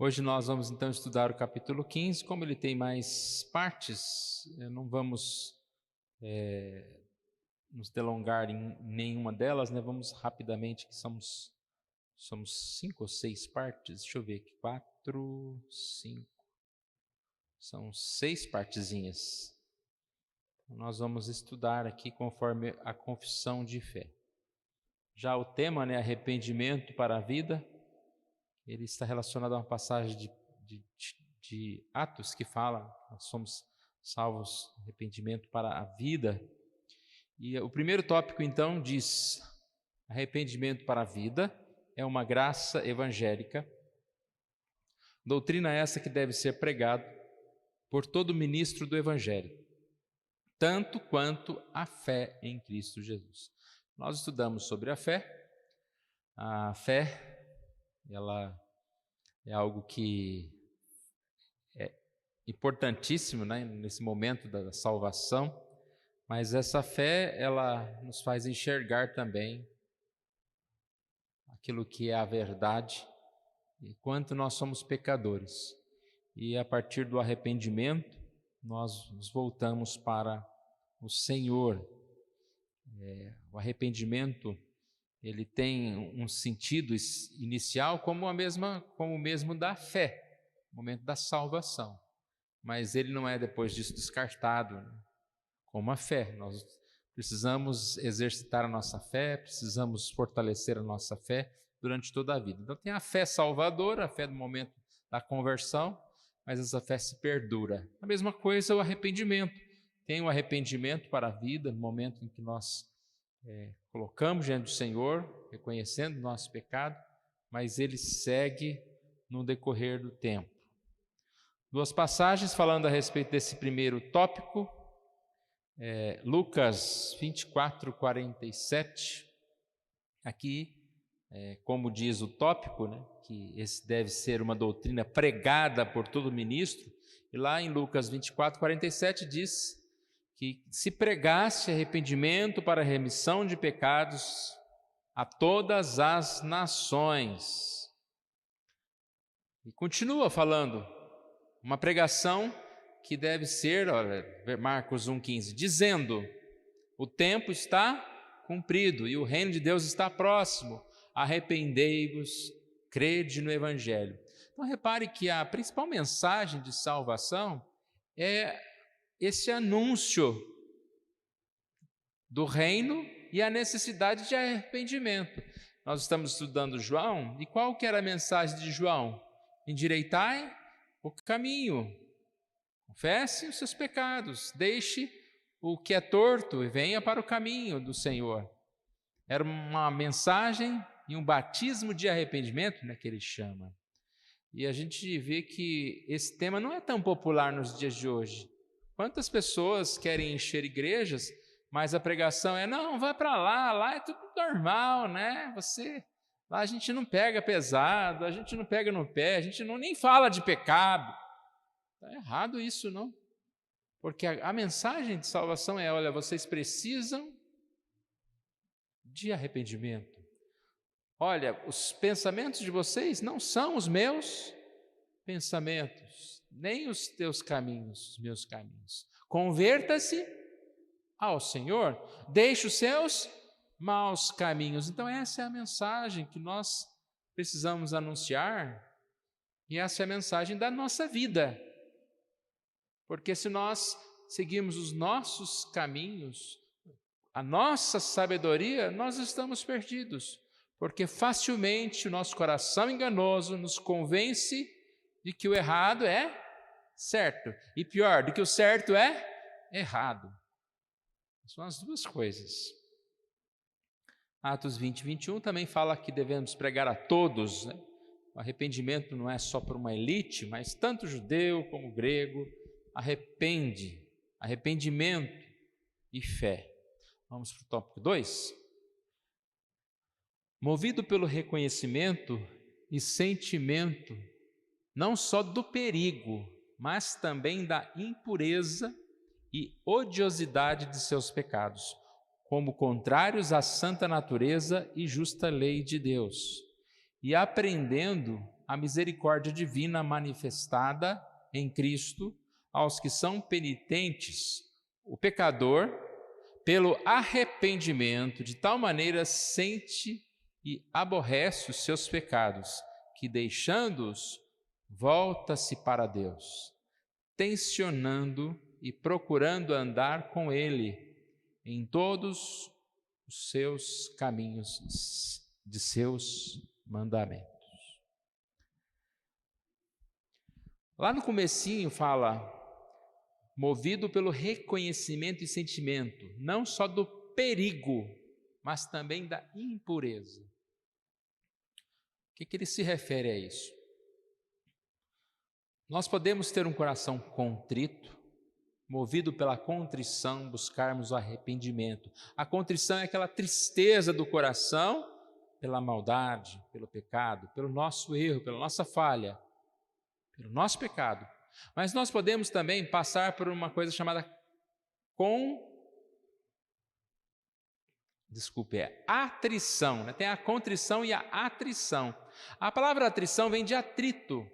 Hoje nós vamos então estudar o capítulo 15, como ele tem mais partes, não vamos nos delongar em nenhuma delas, né? Vamos rapidamente, que somos 5 ou 6 partes, deixa eu ver aqui, 4, 5, são 6 partezinhas. Nós vamos estudar aqui conforme a confissão de fé. Já o tema, né, arrependimento para a vida, ele está relacionado a uma passagem de Atos que fala, nós somos salvos, arrependimento para a vida. E o primeiro tópico então diz, arrependimento para a vida é uma graça evangélica, doutrina essa que deve ser pregada por todo ministro do evangelho, tanto quanto a fé em Cristo Jesus. Nós estudamos sobre a fé. A fé, ela é algo que é importantíssimo, né, nesse momento da salvação, mas essa fé, ela nos faz enxergar também aquilo que é a verdade e quanto nós somos pecadores. E a partir do arrependimento, nós nos voltamos para o Senhor. O arrependimento, ele tem um sentido inicial como o mesmo da fé, no momento da salvação. Mas ele não é depois disso descartado, né, como a fé. Nós precisamos exercitar a nossa fé, precisamos fortalecer a nossa fé durante toda a vida. Então tem a fé salvadora, a fé do momento da conversão, mas essa fé se perdura. A mesma coisa o arrependimento. Tem o arrependimento para a vida, no momento em que nós colocamos diante do Senhor, reconhecendo o nosso pecado, mas ele segue no decorrer do tempo. Duas passagens falando a respeito desse primeiro tópico, Lucas 24, 47, aqui, como diz o tópico, né, que esse deve ser uma doutrina pregada por todo ministro, e lá em Lucas 24, 47 diz que se pregasse arrependimento para a remissão de pecados a todas as nações. E continua falando, uma pregação que deve ser, olha, Marcos 1,15, dizendo, o tempo está cumprido e o reino de Deus está próximo, arrependei-vos, crede no Evangelho. Então repare que a principal mensagem de salvação é esse anúncio do reino e a necessidade de arrependimento. Nós estamos estudando João, e qual que era a mensagem de João? Endireitai o caminho, confesse os seus pecados, deixe o que é torto e venha para o caminho do Senhor. Era uma mensagem e um batismo de arrependimento, né, que ele chama. E a gente vê que esse tema não é tão popular nos dias de hoje. Quantas pessoas querem encher igrejas, mas a pregação é, não, vai para lá é tudo normal, né? Lá a gente não pega pesado, a gente não pega no pé, a gente nem fala de pecado. Está errado isso, não? Porque a mensagem de salvação é, olha, vocês precisam de arrependimento. Olha, os pensamentos de vocês não são os meus pensamentos, nem os teus caminhos, os meus caminhos. Converta-se ao Senhor, deixe os seus maus caminhos. Então essa é a mensagem que nós precisamos anunciar, e essa é a mensagem da nossa vida. Porque se nós seguirmos os nossos caminhos, a nossa sabedoria, nós estamos perdidos, porque facilmente o nosso coração enganoso nos convence de que o errado é certo, e pior, de que o certo é errado. São as duas coisas. Atos 20, 21 também fala que devemos pregar a todos, né? O arrependimento não é só para uma elite, mas tanto judeu como grego, arrependimento e fé. Vamos para o tópico 2. Movido pelo reconhecimento e sentimento, não só do perigo, mas também da impureza e odiosidade de seus pecados, como contrários à santa natureza e justa lei de Deus, e aprendendo a misericórdia divina manifestada em Cristo aos que são penitentes, o pecador, pelo arrependimento, de tal maneira sente e aborrece os seus pecados, que deixando-os, volta-se para Deus, tensionando e procurando andar com Ele em todos os seus caminhos de seus mandamentos. Lá no comecinho fala, movido pelo reconhecimento e sentimento, não só do perigo, mas também da impureza. O que ele se refere a isso? Nós podemos ter um coração contrito, movido pela contrição, buscarmos o arrependimento. A contrição é aquela tristeza do coração pela maldade, pelo pecado, pelo nosso erro, pela nossa falha, pelo nosso pecado. Mas nós podemos também passar por uma coisa chamada atrição, né? Tem a contrição e a atrição. A palavra atrição vem de atrito,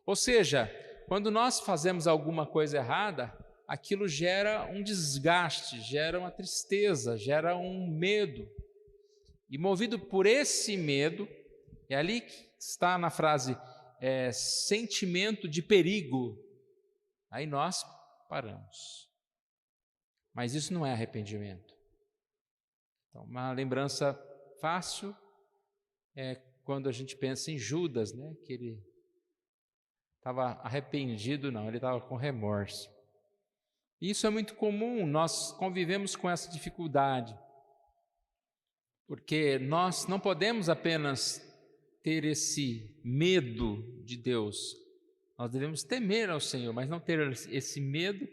ou seja, quando nós fazemos alguma coisa errada, aquilo gera um desgaste, gera uma tristeza, gera um medo. E movido por esse medo, é ali que está na frase, sentimento de perigo, aí nós paramos. Mas isso não é arrependimento. Então, uma lembrança fácil é quando a gente pensa em Judas, né? Que ele estava arrependido, não, ele estava com remorso. Isso é muito comum, nós convivemos com essa dificuldade, porque nós não podemos apenas ter esse medo de Deus, nós devemos temer ao Senhor, mas não ter esse medo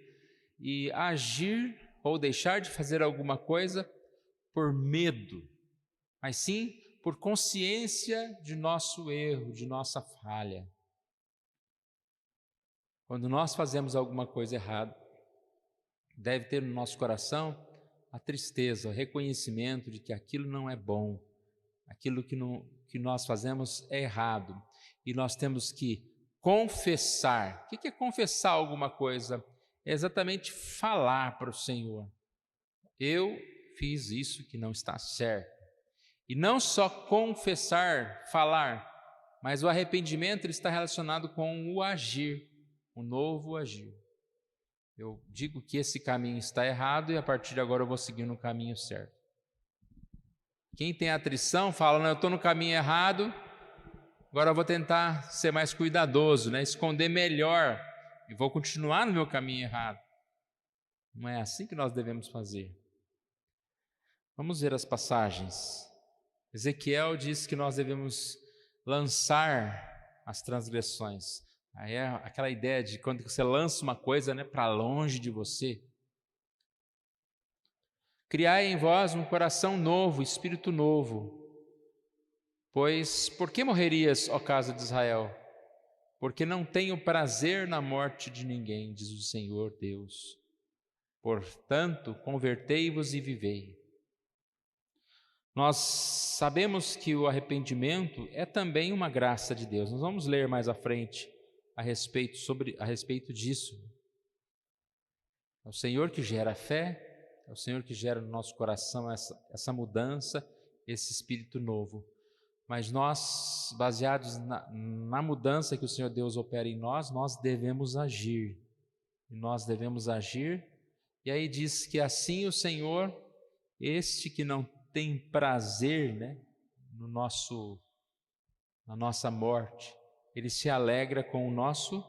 e agir ou deixar de fazer alguma coisa por medo, mas sim por consciência de nosso erro, de nossa falha. Quando nós fazemos alguma coisa errada, deve ter no nosso coração a tristeza, o reconhecimento de que aquilo não é bom, aquilo que nós fazemos é errado, e nós temos que confessar. O que é confessar alguma coisa? É exatamente falar para o Senhor: eu fiz isso que não está certo. E não só confessar, falar, mas o arrependimento ele está relacionado com o agir, o novo agir. Eu digo que esse caminho está errado e a partir de agora eu vou seguir no caminho certo. Quem tem atrição fala, não, eu estou no caminho errado, agora eu vou tentar ser mais cuidadoso, né? Esconder melhor e vou continuar no meu caminho errado. Não é assim que nós devemos fazer. Vamos ver as passagens. Ezequiel diz que nós devemos lançar as transgressões. Aí é aquela ideia de quando você lança uma coisa, né, para longe de você. Criai em vós um coração novo, espírito novo. Pois por que morrerias, ó casa de Israel? Porque não tenho prazer na morte de ninguém, diz o Senhor Deus. Portanto, convertei-vos e vivei. Nós sabemos que o arrependimento é também uma graça de Deus. Nós vamos ler mais à frente a respeito disso. É o Senhor que gera a fé, é o Senhor que gera no nosso coração essa mudança, esse espírito novo. Mas nós, baseados na mudança que o Senhor Deus opera em nós, nós devemos agir. E nós devemos agir. E aí diz que assim o Senhor, este que não tem prazer, né, na nossa morte, Ele se alegra com o nosso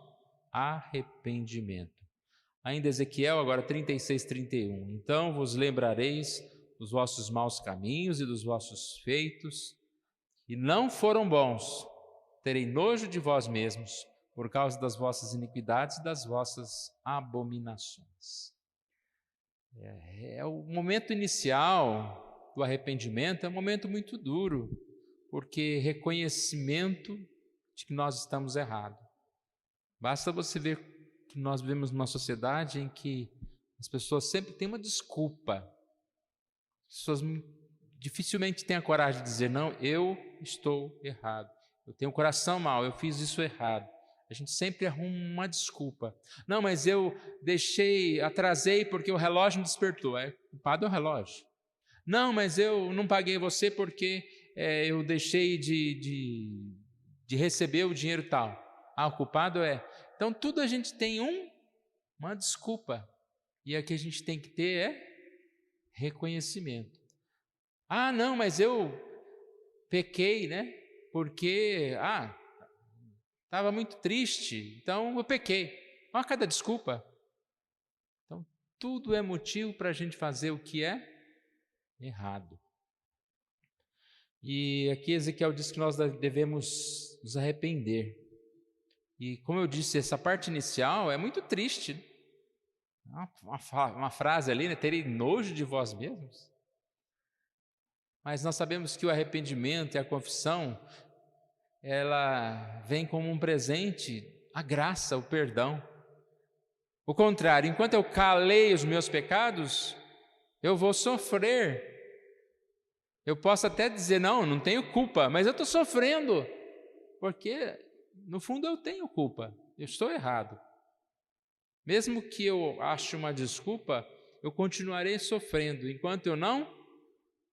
arrependimento. Ainda Ezequiel, agora 36, 31. Então vos lembrareis dos vossos maus caminhos e dos vossos feitos, e não foram bons. Terei nojo de vós mesmos, por causa das vossas iniquidades e das vossas abominações. O momento inicial do arrependimento é um momento muito duro, porque reconhecimento de que nós estamos errados. Basta você ver que nós vivemos numa sociedade em que as pessoas sempre têm uma desculpa. As pessoas dificilmente têm a coragem de dizer, não, eu estou errado, eu tenho o coração mau, eu fiz isso errado. A gente sempre arruma uma desculpa. Não, mas eu atrasei porque o relógio me despertou. Culpado é o relógio. Não, mas eu não paguei você porque eu deixei de receber o dinheiro tal. O culpado é... Então, tudo a gente tem uma desculpa. E a que a gente tem que ter é reconhecimento. Não, mas eu pequei, né? Porque, estava muito triste, então eu pequei. Olha cada desculpa. Então, tudo é motivo para a gente fazer o que é errado. E aqui Ezequiel diz que nós devemos nos arrepender. E como eu disse, essa parte inicial é muito triste. Uma frase ali, né? Terei nojo de vós mesmos. Mas nós sabemos que o arrependimento e a confissão, ela vem como um presente, a graça, o perdão. O contrário, enquanto eu calei os meus pecados, eu vou sofrer. Eu posso até dizer, não tenho culpa, mas eu estou sofrendo, porque no fundo eu tenho culpa, eu estou errado. Mesmo que eu ache uma desculpa, eu continuarei sofrendo, enquanto eu não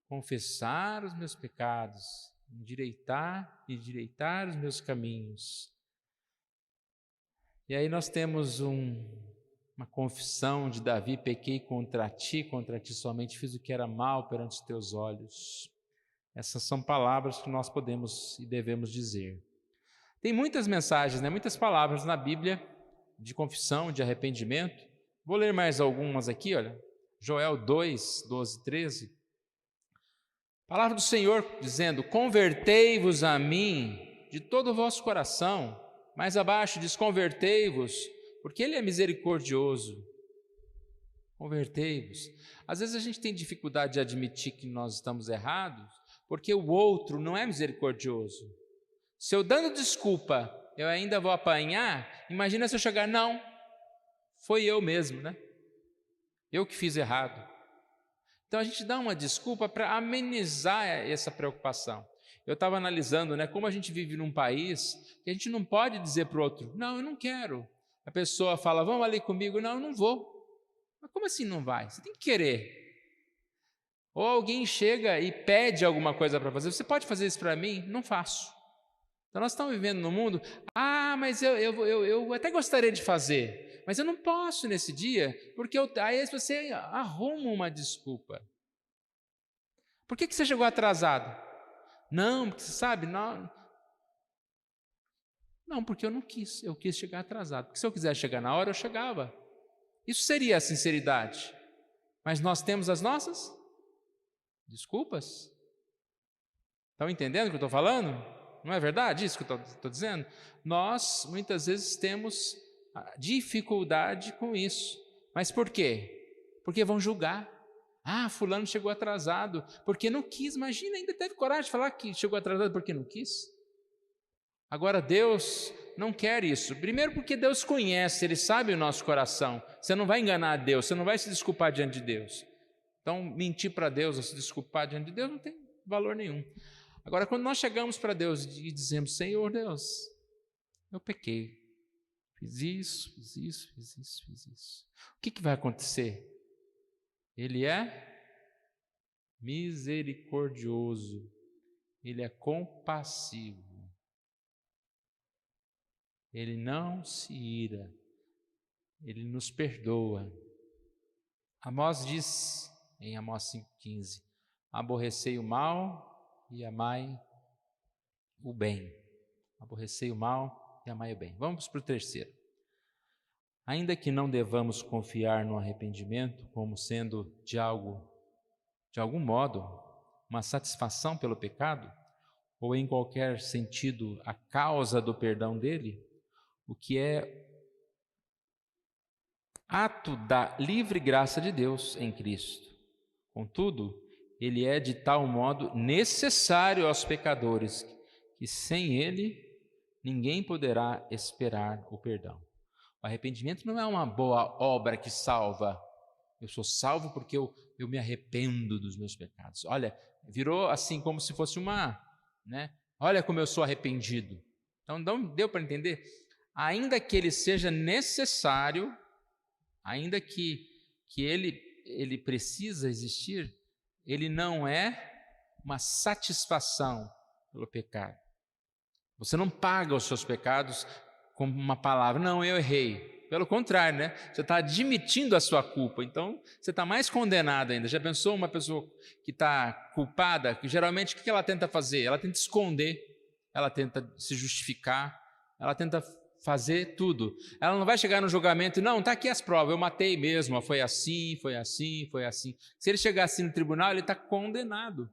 confessar os meus pecados, endireitar os meus caminhos. E aí nós temos uma confissão de Davi: pequei contra ti somente fiz o que era mal perante os teus olhos. Essas são palavras que nós podemos e devemos dizer. Tem muitas mensagens, muitas palavras na Bíblia de confissão, de arrependimento. Vou ler mais algumas aqui, olha. Joel 2, 12, 13. Palavra do Senhor dizendo: convertei-vos a mim de todo o vosso coração. Mais abaixo diz: convertei-vos, porque Ele é misericordioso. Convertei-vos. Às vezes a gente tem dificuldade de admitir que nós estamos errados, porque o outro não é misericordioso. Se eu dando desculpa, eu ainda vou apanhar, imagina se eu chegar: não, foi eu mesmo, eu que fiz errado. Então a gente dá uma desculpa para amenizar essa preocupação. Eu estava analisando, como a gente vive num país que a gente não pode dizer para o outro: não, eu não quero. A pessoa fala: vamos ali comigo. Não, eu não vou. Mas como assim não vai? Você tem que querer. Ou alguém chega e pede alguma coisa para fazer: você pode fazer isso para mim? Não faço. Então nós estamos vivendo num mundo: mas eu até gostaria de fazer, mas eu não posso nesse dia, porque aí você arruma uma desculpa. Por que você chegou atrasado? Não, porque você sabe, não, porque eu não quis, eu quis chegar atrasado. Porque se eu quisesse chegar na hora, eu chegava. Isso seria a sinceridade. Mas nós temos as nossas desculpas. Estão entendendo o que eu estou falando? Não é verdade isso que eu estou dizendo? Nós, muitas vezes, temos dificuldade com isso. Mas por quê? Porque vão julgar. Fulano chegou atrasado porque não quis. Imagina, ainda teve coragem de falar que chegou atrasado porque não quis. Agora, Deus não quer isso. Primeiro porque Deus conhece, Ele sabe o nosso coração. Você não vai enganar Deus, você não vai se desculpar diante de Deus. Então, mentir para Deus ou se desculpar diante de Deus não tem valor nenhum. Agora, quando nós chegamos para Deus e dizemos: Senhor Deus, eu pequei, fiz isso. O que vai acontecer? Ele é misericordioso, Ele é compassivo, Ele não se ira, Ele nos perdoa. Amós diz em Amós 5,15: aborrecei o mal e amai o bem. Aborrecei o mal e amai o bem. Vamos para o terceiro. Ainda que não devamos confiar no arrependimento como sendo de algum modo, uma satisfação pelo pecado, ou em qualquer sentido a causa do perdão dele, o que é ato da livre graça de Deus em Cristo. Contudo, ele é de tal modo necessário aos pecadores que sem ele ninguém poderá esperar o perdão. O arrependimento não é uma boa obra que salva. Eu sou salvo porque eu me arrependo dos meus pecados. Olha, virou assim como se fosse Olha como eu sou arrependido. Então, não deu para entender? Ainda que ele seja necessário, ainda que ele precisa existir, ele não é uma satisfação pelo pecado. Você não paga os seus pecados com uma palavra, não, eu errei. Pelo contrário, né? Você está admitindo a sua culpa, então você está mais condenado ainda. Já pensou uma pessoa que está culpada, que geralmente o que ela tenta fazer? Ela tenta esconder, ela tenta se justificar, ela tenta fazer tudo. Ela não vai chegar no julgamento e, não, está aqui as provas, eu matei mesmo, foi assim, foi assim, foi assim. Se ele chegar assim no tribunal, ele está condenado.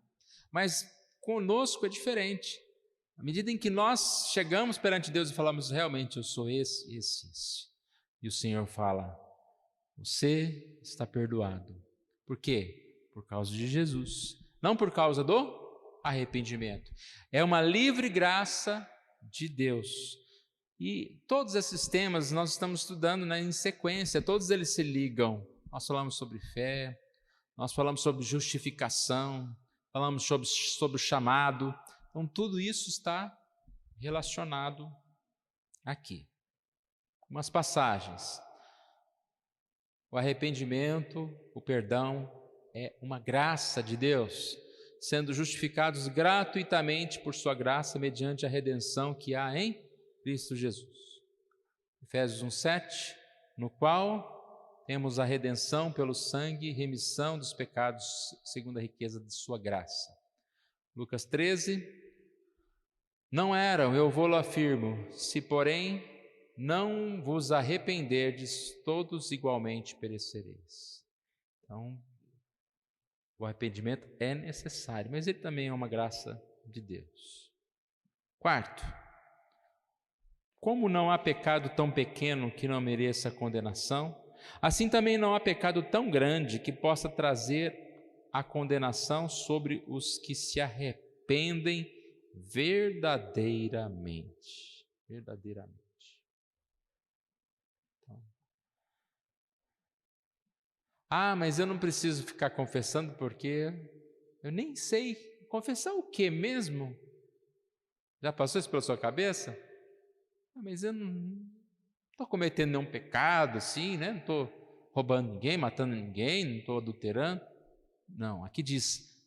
Mas conosco é diferente. À medida em que nós chegamos perante Deus e falamos, realmente eu sou esse. E o Senhor fala, você está perdoado. Por quê? Por causa de Jesus. Não por causa do arrependimento. É uma livre graça de Deus. E todos esses temas nós estamos estudando, né, em sequência, todos eles se ligam. Nós falamos sobre fé, nós falamos sobre justificação, falamos sobre o chamado. Então, tudo isso está relacionado aqui. Umas passagens. O arrependimento, o perdão, é uma graça de Deus, sendo justificados gratuitamente por sua graça, mediante a redenção que há em Cristo Jesus. Efésios 1:7, no qual temos a redenção pelo sangue, remissão dos pecados, segundo a riqueza de sua graça. Lucas 13, não eram, eu vou-lo afirmo, se porém não vos arrependerdes, todos igualmente perecereis. Então, o arrependimento é necessário, mas ele também é uma graça de Deus. Quarto, como não há pecado tão pequeno que não mereça condenação, assim também não há pecado tão grande que possa trazer a condenação sobre os que se arrependem verdadeiramente. Verdadeiramente. Mas eu não preciso ficar confessando porque eu nem sei. Confessar o que mesmo? Já passou isso pela sua cabeça? Mas eu não estou cometendo nenhum pecado assim, né? Não estou roubando ninguém, matando ninguém, não estou adulterando. Não, aqui diz,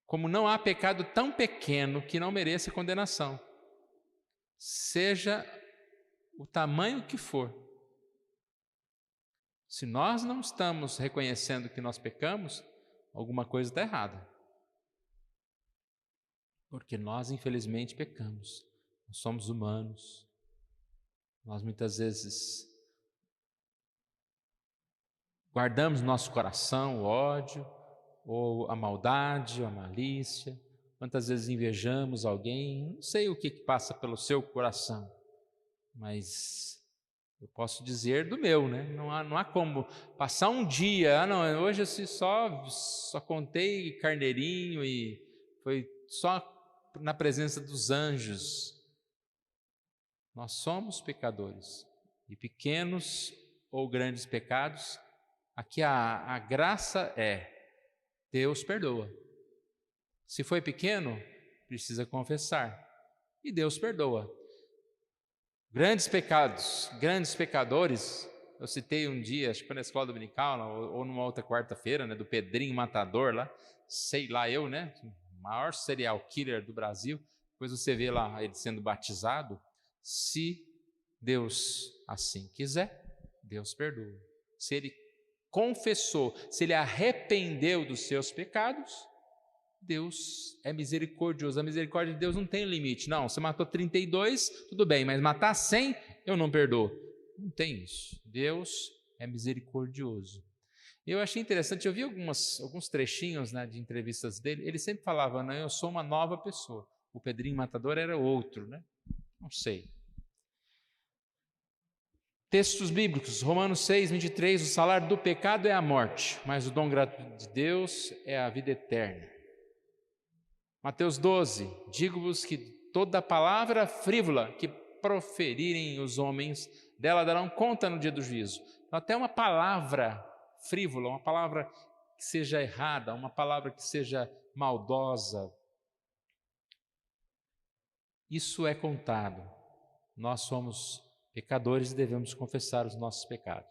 como não há pecado tão pequeno que não mereça condenação, seja o tamanho que for. Se nós não estamos reconhecendo que nós pecamos, alguma coisa está errada. Porque nós, infelizmente, pecamos. Nós somos humanos. Nós, muitas vezes, guardamos no nosso coração o ódio, ou a maldade, ou a malícia. Quantas vezes invejamos alguém. Não sei o que passa pelo seu coração, mas eu posso dizer do meu, né? Não há como passar um dia, não, hoje eu só contei carneirinho e foi só na presença dos anjos. Nós somos pecadores, e pequenos ou grandes pecados, aqui a graça é, Deus perdoa. Se foi pequeno, precisa confessar, e Deus perdoa. Grandes pecados, grandes pecadores, eu citei um dia, acho que foi na escola dominical, ou numa outra quarta-feira, né, do Pedrinho Matador lá, sei lá eu, né, o maior serial killer do Brasil. Depois você vê lá ele sendo batizado. Se Deus assim quiser, Deus perdoa. Se ele confessou, se ele arrependeu dos seus pecados, Deus é misericordioso. A misericórdia de Deus não tem limite. Não, você matou 32, tudo bem, mas matar 100, eu não perdoo. Não tem isso. Deus é misericordioso. Eu achei interessante, eu vi alguns trechinhos, né, de entrevistas dele, ele sempre falava, não, eu sou uma nova pessoa. O Pedrinho Matador era outro, né? Não sei. Textos bíblicos, Romanos 6, 23, o salário do pecado é a morte, mas o dom gratuito de Deus é a vida eterna. Mateus 12, digo-vos que toda palavra frívola que proferirem os homens, dela darão conta no dia do juízo. Então, até uma palavra frívola, uma palavra que seja errada, uma palavra que seja maldosa, isso é contado. Nós somos pecadores e devemos confessar os nossos pecados.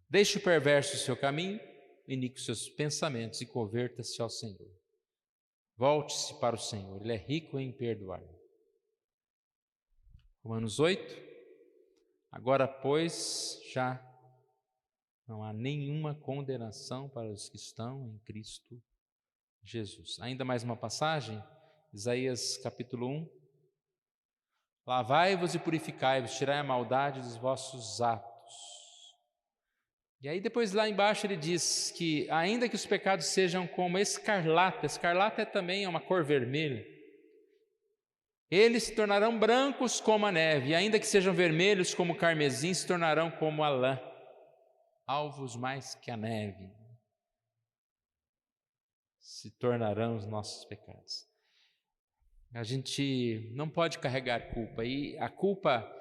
Deixe o perverso o seu caminho, inique os seus pensamentos e converta-se ao Senhor. Volte-se para o Senhor, Ele é rico em perdoar. Romanos 8. Agora, pois, já não há nenhuma condenação para os que estão em Cristo Jesus. Ainda mais uma passagem, Isaías capítulo 1. Lavai-vos e purificai-vos, tirai a maldade dos vossos atos. E aí depois lá embaixo ele diz que ainda que os pecados sejam como escarlata, escarlata também é uma cor vermelha, eles se tornarão brancos como a neve, e ainda que sejam vermelhos como o carmesim, se tornarão como a lã, alvos mais que a neve, se tornarão os nossos pecados. A gente não pode carregar culpa, e a culpa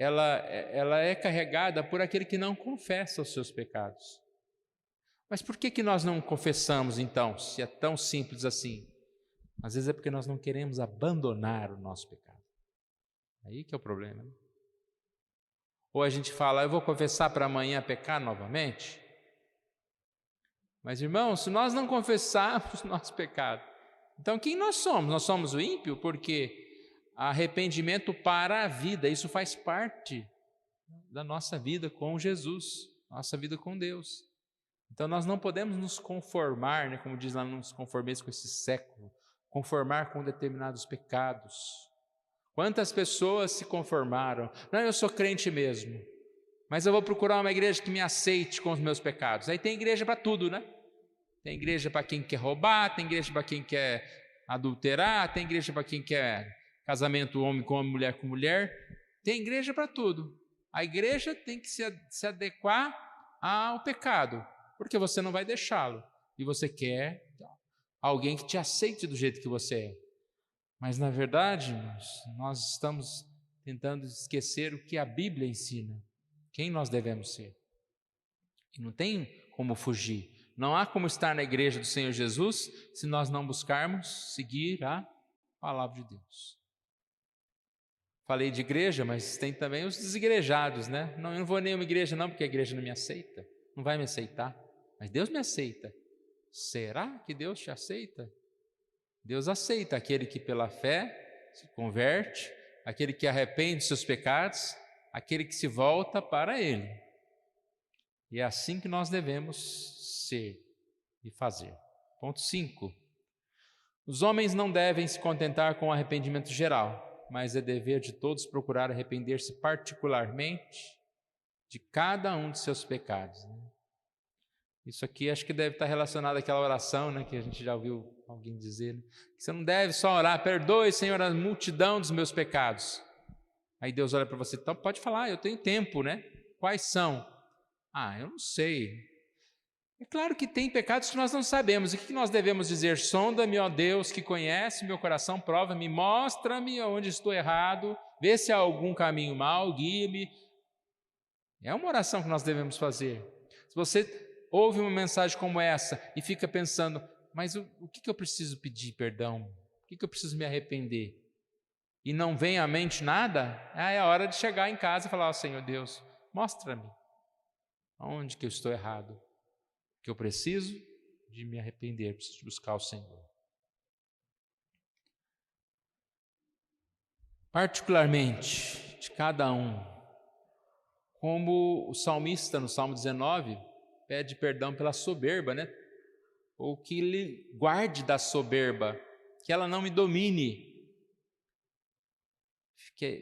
ela é carregada por aquele que não confessa os seus pecados. Mas por que nós não confessamos então, se é tão simples assim? Às vezes é porque nós não queremos abandonar o nosso pecado. Aí que é o problema, né? Ou a gente fala, eu vou confessar para amanhã pecar novamente. Mas irmãos, se nós não confessarmos o nosso pecado, então quem nós somos? Nós somos o ímpio porque arrependimento para a vida, isso faz parte da nossa vida com Jesus, nossa vida com Deus. Então nós não podemos nos conformar, né, como diz lá, não nos conformeis com esse século, conformar com determinados pecados. Quantas pessoas se conformaram? Não, eu sou crente mesmo, mas eu vou procurar uma igreja que me aceite com os meus pecados. Aí tem igreja para tudo, né? Tem igreja para quem quer roubar, tem igreja para quem quer adulterar, tem igreja para quem quer casamento homem com homem, mulher com mulher, tem igreja para tudo. A igreja tem que se adequar ao pecado, porque você não vai deixá-lo, e você quer alguém que te aceite do jeito que você é. Mas na verdade, nós estamos tentando esquecer o que a Bíblia ensina, quem nós devemos ser. E não tem como fugir, não há como estar na igreja do Senhor Jesus se nós não buscarmos seguir a palavra de Deus. Falei de igreja, mas tem também os desigrejados, né? Não, eu não vou a nenhuma igreja não, porque a igreja não me aceita, não vai me aceitar, mas Deus me aceita. Será que Deus te aceita? Deus aceita aquele que pela fé se converte, aquele que arrepende dos seus pecados, aquele que se volta para Ele. E é assim que nós devemos ser e fazer. Ponto 5. Os homens não devem se contentar com o arrependimento geral, mas é dever de todos procurar arrepender-se particularmente de cada um de seus pecados. Isso aqui acho que deve estar relacionado àquela oração, né, que a gente já ouviu alguém dizer, né? Que você não deve só orar, perdoe, Senhor, a multidão dos meus pecados. Aí Deus olha para você, então pode falar, eu tenho tempo, né? Quais são? Eu não sei. É claro que tem pecados que nós não sabemos. E o que nós devemos dizer? Sonda-me, ó Deus, que conhece meu coração, prova-me, mostra-me onde estou errado, vê se há algum caminho mau, guie-me. É uma oração que nós devemos fazer. Se você ouve uma mensagem como essa e fica pensando, mas o que eu preciso pedir perdão? O que eu preciso me arrepender? E não vem à mente nada, é a hora de chegar em casa e falar, Senhor Deus, mostra-me onde que eu estou errado. Que eu preciso de me arrepender, preciso de buscar o Senhor. Particularmente de cada um, como o salmista no Salmo 19 pede perdão pela soberba, né? Ou que ele guarde da soberba, que ela não me domine.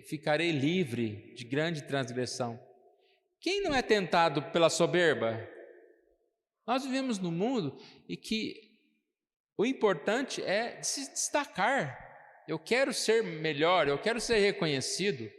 Ficarei livre de grande transgressão. Quem não é tentado pela soberba? Nós vivemos num mundo em que o importante é se destacar. Eu quero ser melhor, eu quero ser reconhecido.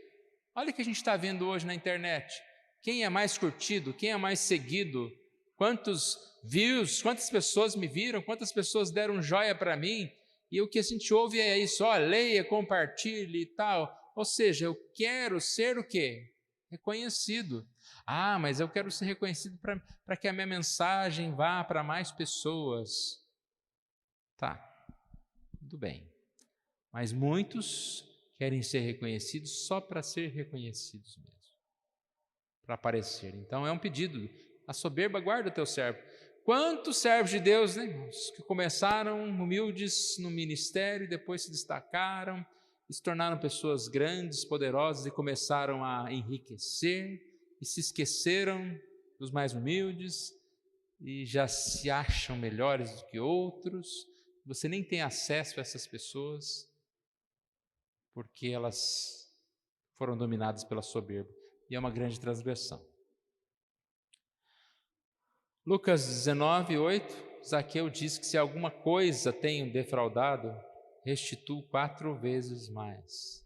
Olha o que a gente está vendo hoje na internet. Quem é mais curtido, quem é mais seguido, quantos views, quantas pessoas me viram, quantas pessoas deram joia para mim. E o que a gente ouve é isso, leia, compartilhe e tal. Ou seja, eu quero ser o quê? Reconhecido. Mas eu quero ser reconhecido para que a minha mensagem vá para mais pessoas. Tá, tudo bem. Mas muitos querem ser reconhecidos só para ser reconhecidos mesmo, para aparecer. Então é um pedido, a soberba guarda teu servo. Quantos servos de Deus, né, irmãos, que começaram humildes no ministério e depois se destacaram, se tornaram pessoas grandes, poderosas e começaram a enriquecer e se esqueceram dos mais humildes e já se acham melhores do que outros. Você nem tem acesso a essas pessoas porque elas foram dominadas pela soberba, e é uma grande transgressão. Lucas 19, 8, Zaqueu diz que se alguma coisa tenho defraudado, restituo 4 vezes mais.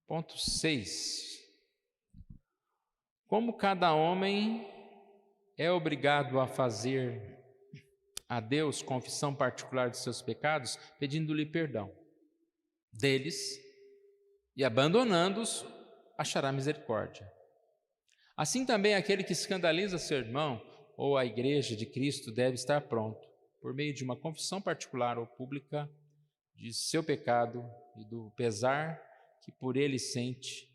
Ponto 6. Como cada homem é obrigado a fazer a Deus confissão particular de seus pecados, pedindo-lhe perdão deles e abandonando-os, achará misericórdia. Assim também aquele que escandaliza seu irmão ou a igreja de Cristo deve estar pronto, por meio de uma confissão particular ou pública de seu pecado e do pesar que por ele sente,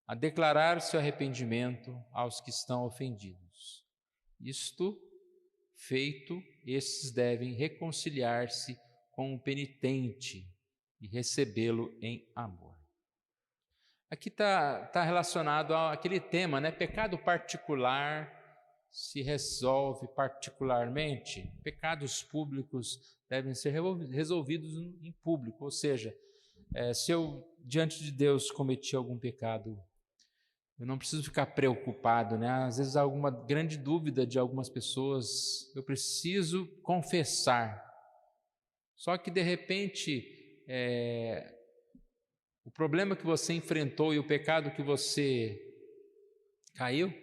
a declarar seu arrependimento aos que estão ofendidos. Isto feito, estes devem reconciliar-se com o penitente e recebê-lo em amor. Aqui está relacionado àquele tema, né? Pecado particular se resolve particularmente, pecados públicos devem ser resolvidos em público, ou seja, se eu diante de Deus cometi algum pecado, eu não preciso ficar preocupado, né? Às vezes há alguma grande dúvida de algumas pessoas, eu preciso confessar, só que de repente o problema que você enfrentou e o pecado que você caiu,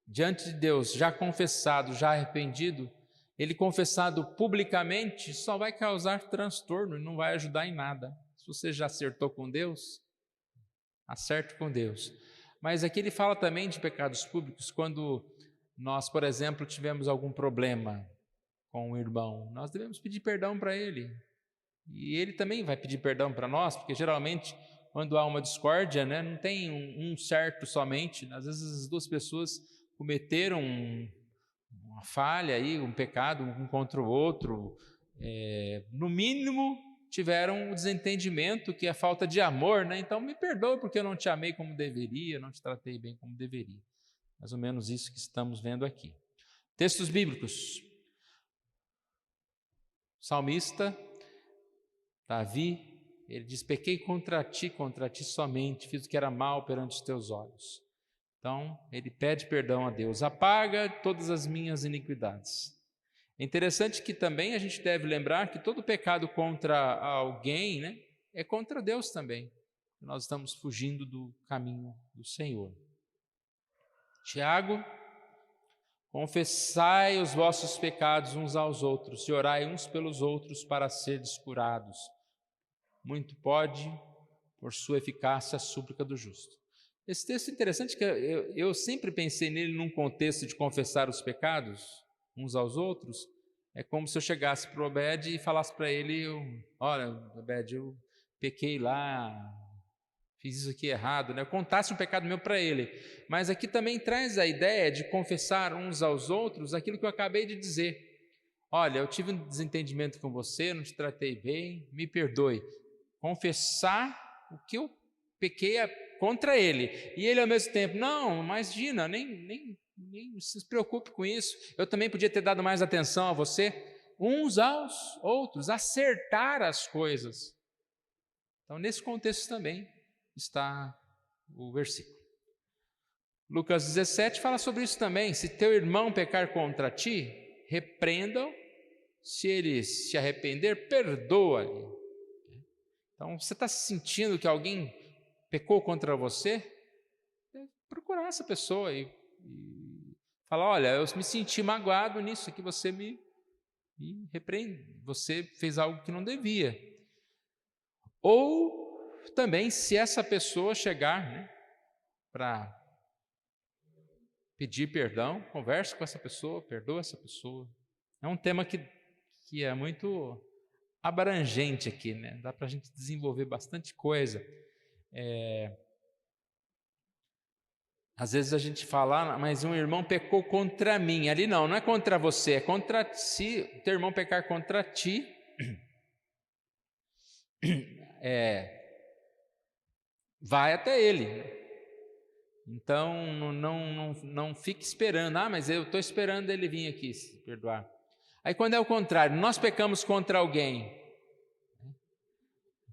diante de Deus, já confessado, já arrependido, ele confessado publicamente só vai causar transtorno e não vai ajudar em nada. Se você já acertou com Deus, acerte com Deus. Mas aqui ele fala também de pecados públicos, quando nós, por exemplo, tivemos algum problema com um irmão, nós devemos pedir perdão para ele. E ele também vai pedir perdão para nós, porque geralmente quando há uma discórdia, né, não tem um certo somente, às vezes as duas pessoas cometeram uma falha, aí, um pecado um contra o outro, no mínimo tiveram um desentendimento que é falta de amor, né? Então me perdoe porque eu não te amei como deveria, não te tratei bem como deveria. Mais ou menos isso que estamos vendo aqui. Textos bíblicos. Salmista Davi, ele diz: pequei contra ti somente, fiz o que era mal perante os teus olhos. Então, ele pede perdão a Deus, apaga todas as minhas iniquidades. É interessante que também a gente deve lembrar que todo pecado contra alguém, né, é contra Deus também. Nós estamos fugindo do caminho do Senhor. Tiago: confessai os vossos pecados uns aos outros e orai uns pelos outros para seres curados. Muito pode, por sua eficácia, a súplica do justo. Esse texto é interessante, que eu sempre pensei nele num contexto de confessar os pecados uns aos outros. É como se eu chegasse para o Obed e falasse para ele: olha, Obed, eu pequei lá, fiz isso aqui errado, né? Eu contasse um pecado meu para ele. Mas aqui também traz a ideia de confessar uns aos outros aquilo que eu acabei de dizer. Olha, eu tive um desentendimento com você, não te tratei bem, me perdoe. Confessar o que eu pequei contra ele. E ele ao mesmo tempo: não, imagina, nem se preocupe com isso. Eu também podia ter dado mais atenção a você. Uns aos outros, acertar as coisas. Então, nesse contexto também está o versículo. Lucas 17 fala sobre isso também. Se teu irmão pecar contra ti, repreenda-o. Se ele se arrepender, perdoa-lhe. Então, você está sentindo que alguém pecou contra você? Procurar essa pessoa e falar: olha, eu me senti magoado nisso, que você me repreende, você fez algo que não devia. Ou também, se essa pessoa chegar, né, para pedir perdão, converse com essa pessoa, perdoa essa pessoa. É um tema que é muito abrangente aqui, né? Dá para a gente desenvolver bastante coisa. Às vezes a gente fala, mas um irmão pecou contra mim. Ali não é contra você, é contra si. O teu irmão pecar contra ti, vai até ele. Então não fique esperando. Mas eu estou esperando ele vir aqui se perdoar. Aí quando é o contrário, nós pecamos contra alguém,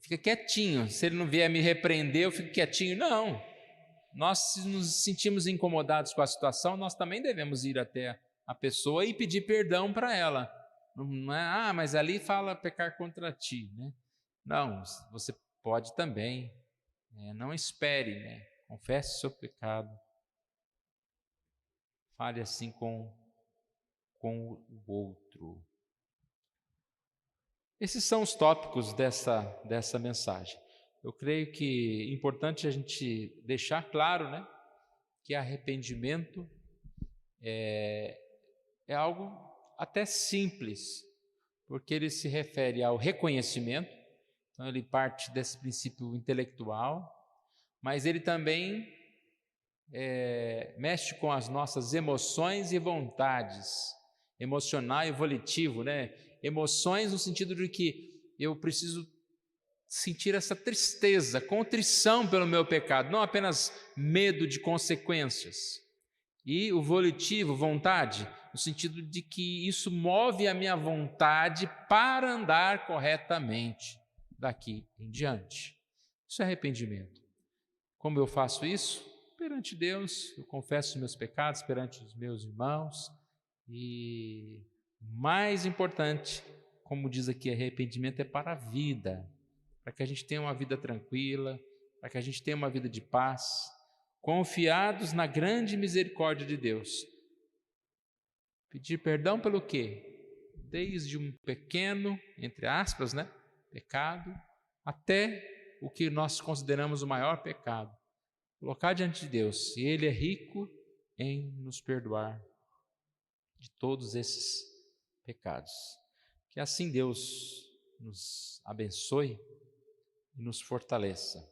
fica quietinho. Se ele não vier me repreender, eu fico quietinho. Não. Nós, se nos sentimos incomodados com a situação, nós também devemos ir até a pessoa e pedir perdão para ela. Não é, mas ali fala pecar contra ti, né? Não, você pode também. Não espere, né? Confesse o seu pecado. Fale assim com o outro. Esses são os tópicos dessa mensagem. Eu creio que é importante a gente deixar claro, né, que arrependimento é algo até simples, porque ele se refere ao reconhecimento, então ele parte desse princípio intelectual, mas ele também mexe com as nossas emoções e vontades, emocional e volitivo, né? Emoções no sentido de que eu preciso sentir essa tristeza, contrição pelo meu pecado, não apenas medo de consequências. E o volitivo, vontade, no sentido de que isso move a minha vontade para andar corretamente daqui em diante. Isso é arrependimento. Como eu faço isso? Perante Deus, eu confesso meus pecados perante os meus irmãos. E mais importante, como diz aqui, arrependimento é para a vida, para que a gente tenha uma vida tranquila, para que a gente tenha uma vida de paz, confiados na grande misericórdia de Deus. Pedir perdão pelo quê? Desde um pequeno, entre aspas, né, pecado, até o que nós consideramos o maior pecado. Colocar diante de Deus, e Ele é rico em nos perdoar de todos esses pecados. Que assim Deus nos abençoe e nos fortaleça.